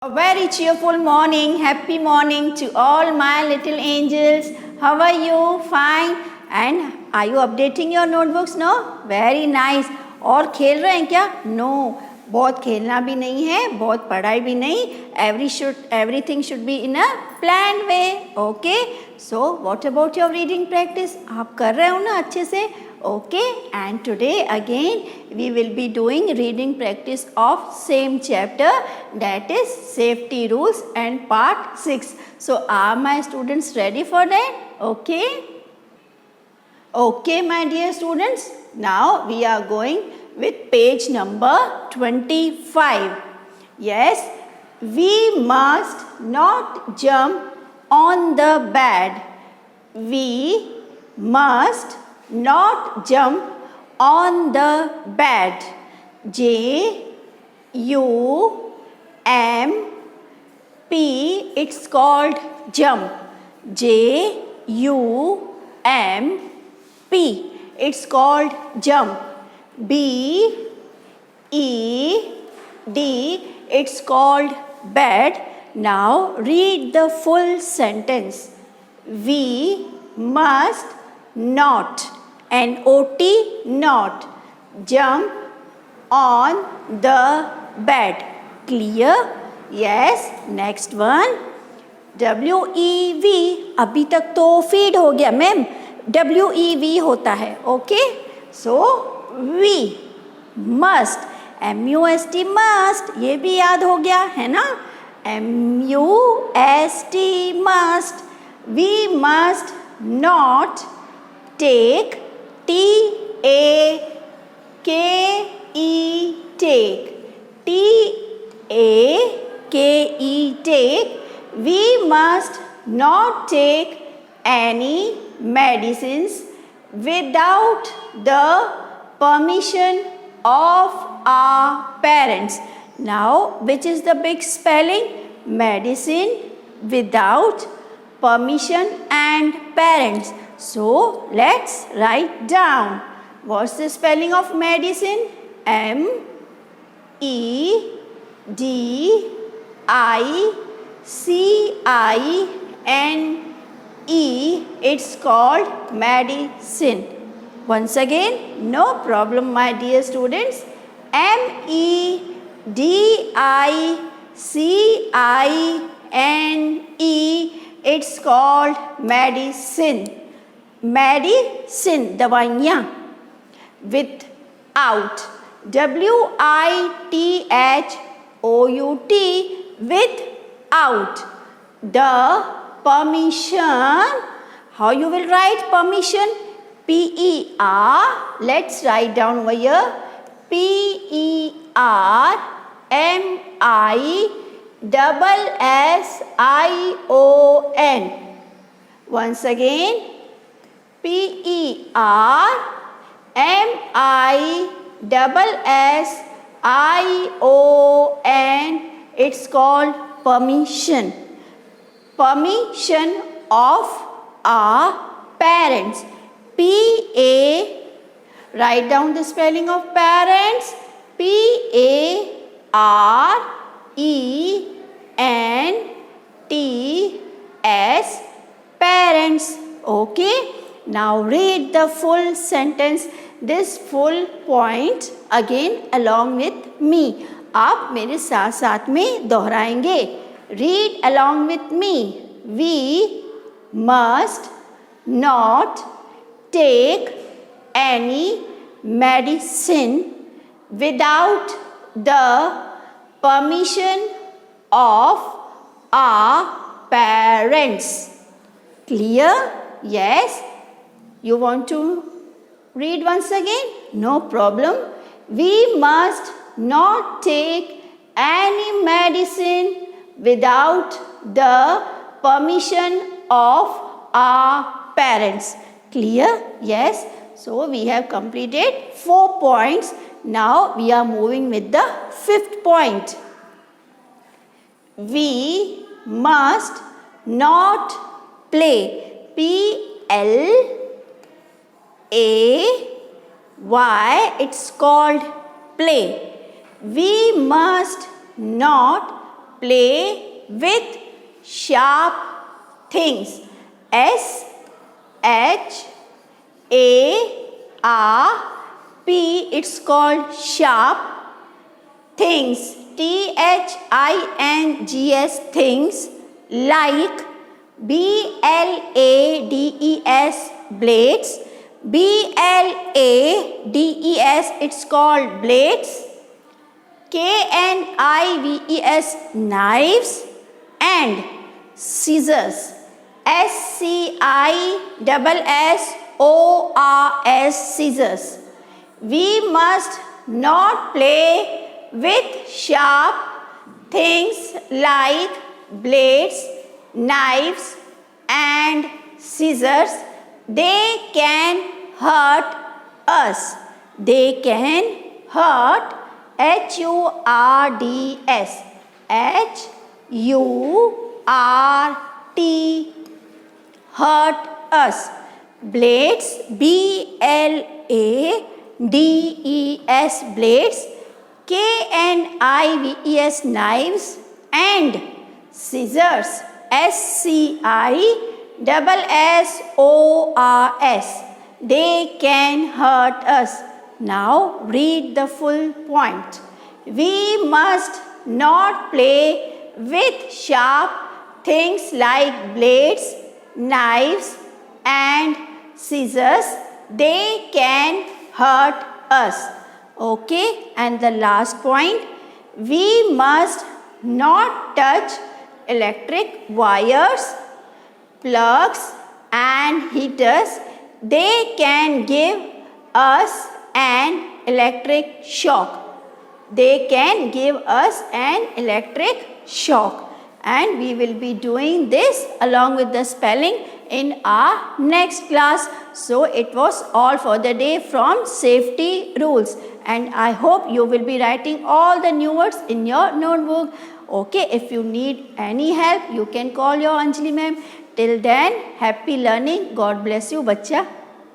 A very cheerful morning, happy morning to all my little angels. How are you? Fine. And are you updating your notebooks? No? Very nice. और खेल रहे हैं क्या? No. बहुत खेलना भी नहीं है, बहुत पढ़ाई भी नहीं. Everything should be in a planned way. Okay? So, what about your reading practice? आप कर रहे हो ना अच्छे से? Okay, and today again we will be doing reading practice of same chapter, that is safety rules and part 6. So are my students ready for that? Okay. Okay, my dear students, now we are going with page number 25. Yes, we must not jump on the bed. We must not jump on the bed. J U M P, it's called jump. J U M P, it's called jump. B E D, it's called bed. Now read the full sentence. We must not, N-O-T, not, jump on the bed. Clear? Yes. Next one. W-E-V, अभी तक तो feed हो गया ma'am. W-E-V होता है. Okay? So, we must, M-U-S-T, must, ये भी याद हो गया है ना? M-U-S-T, must. We must not take, T-A-K-E, take, T-A-K-E, take. We must not take any medicines without the permission of our parents. Now, which is the big spelling? Medicine without permission and parents. So, let's write down. What's the spelling of medicine? M-E-D-I-C-I-N-E. It's called medicine. Once again, no problem, my dear students. M-E-D-I-C-I-N-E. It's called medicine. Medicine, दवाइयाँ. Without, W-I-T-H-O-U-T, without the permission. How you will write permission? P-E-R, let's write down over here. P-E-R-M-I-S-S-I-O-N. Once again, P-E-R-M-I-S-S-I-O-N. It's called permission. Permission of our parents. P-A, write down the spelling of parents. P-A-R-E-N-T-S, parents. Okay. Now read the full sentence, this full point again along with me. आप मेरे साथ साथ में दोहराएंगे. Read along with me. We must not take any medicine without the permission of our parents. Clear? Yes. You want to read once again? No problem. We must not take any medicine without the permission of our parents. Clear? Yes. So we have completed 4 points. Now we are moving with the 5th point. We must not play. P-L-A-Y, it's called play. We must not play with sharp things. S-H-A-R-P, it's called sharp things. T-H-I-N-G-S, things, like B-L-A-D-E-S, blades. B-L-A-D-E-S, it's called blades. K-N-I-V-E-S, knives, and scissors. S-C-I-S-S-O-R-S, scissors. We must not play with sharp things like blades, knives, and scissors. They can hurt us. They can hurt. H-U-R-D-S. H-U-R-T, hurt us. Blades, B-L-A-D-E-S, blades. K-N-I-V-E-S, knives, and scissors. S-C-I-S-S-O-R-S. They can hurt us. Now read the full point. We must not play with sharp things like blades, knives, and scissors. They can hurt us. Okay, and the last point, we must not touch electric wires, plugs, and heaters. They can give us an electric shock. They can give us an electric shock. And we will be doing this along with the spelling in our next class. So it was all for the day from safety rules. And I hope you will be writing all the new words in your notebook. Okay, if you need any help, you can call your Anjali ma'am. Till then, happy learning. God bless you, bachcha.